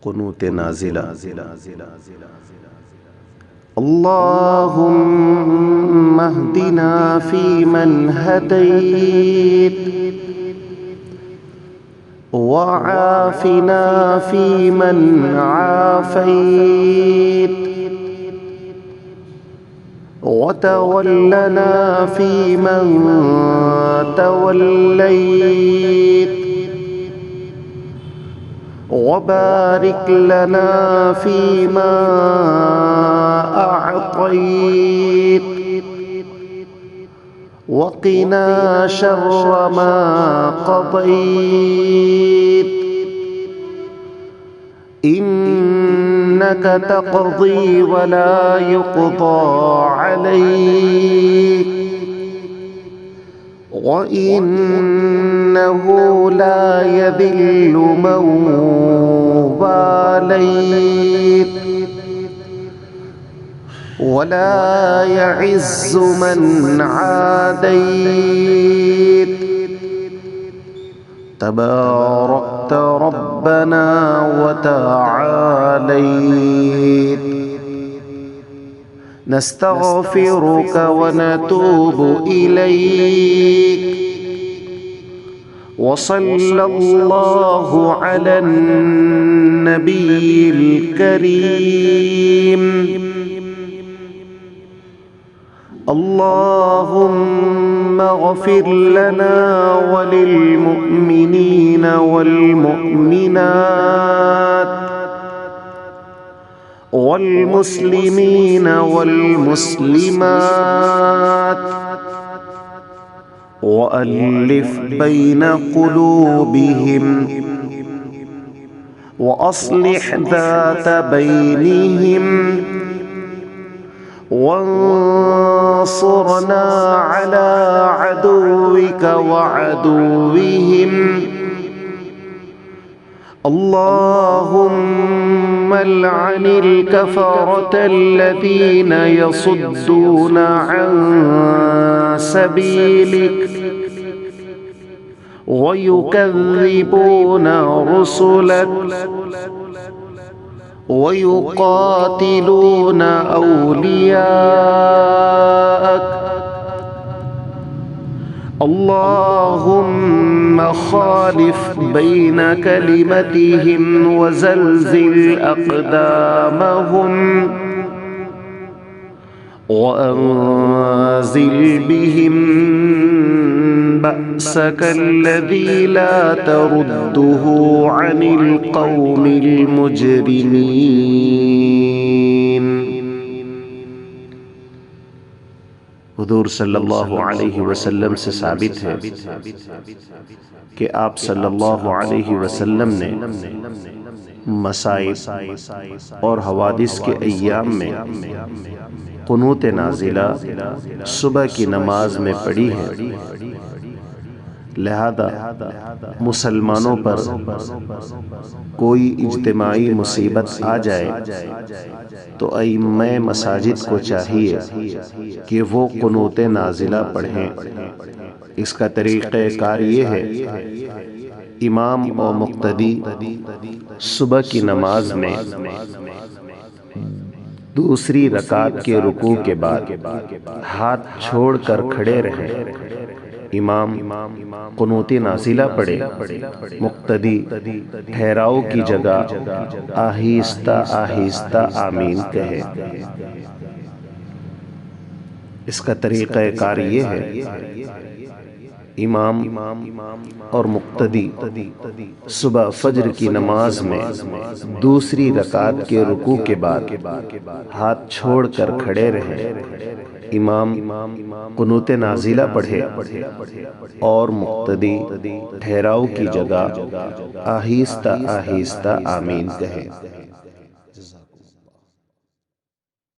कुनूत नाज़िला। अल्लाहुम्मा अहदिना फ़ीमन हदैत वआफ़िना फ़ीमन आफ़ैत वतवल्लना फ़ीमन तवल्लैत वबारिक लना फ़ीमा अअतैत वक़िना शर्र मा क़ज़ैत इन्नका तक़ज़ी वला युक़ज़ा अलैक व इन्नहु ला यज़िल्लु मन वालैत वला यअज़्ज़ु मन आदैत तबारकत रब्बना व तआलैत नस्तग़फ़िरुक व नतूबु इलैक व सल्लल्लाहु अलन नबिय्यिल करीम। अल्लाहुम्मा ग़फ़िर लना व लिल मुअमिनीना वल मुअमिनात वल मुस्लिमीना वल मुस्लिमात व अल्लिफ़ बैन क़ुलूबिहिम व अस्लिह ज़ात बैनिहिम वंसुरना अला अदुव्विक व अदुव्विहिम। अल्लाहुम्मा लअनिल कफ़रतल्लज़ीन यसुद्दूना अन सबीलिक व युकज़्ज़िबूना रुसुलक व युक़ातिलूना औलियाअक। अल्लाहुम्मा ख़ालिफ़ बैन कलिमतिहिम व ज़ल्ज़िल अक़दामहुम व अंज़िल बिहिम बअसकल्लज़ी ला तरुद्दुहु अनिल क़ौमिल मुजरिमीन। हुज़ूर सल्लल्लाहु अलैहि वसल्लम से साबित है कि आप सल्लल्लाहु अलैहि वसल्लम ने मसाइब और हवादिस के अय्याम में कुनूत नाज़िला सुबह की नमाज में पढ़ी है। लिहाजा मुसलमानों पर कोई इज्तिमाई मुसीबत आ जाए तो अइम्मा मसाजिद को चाहिए कि वो कुनूत नाज़िला पढ़ें। इसका तरीक़ाकार ये है, इमाम और मुक़्तदी सुबह की नमाज में दूसरी रकात के रुकू के बाद हाथ छोड़कर खड़े रहें। इमाम कुनूती नाज़िला पढ़े, मुक़्तदी ठहराव की जगह आहिस्ता आहिस्ता आमीन कहे। इसका तरीक़ाकार ये है, इमाम और मुक़्तदी सुबह फज्र की नमाज में दूसरी रकात के रुकू के बाद हाथ छोड़कर खड़े रहें। इमाम कुनूत नाज़िला पढ़े और मुक़्तदी ठहराव की जगह आहिस्ता आहिस्ता आमीन कहे।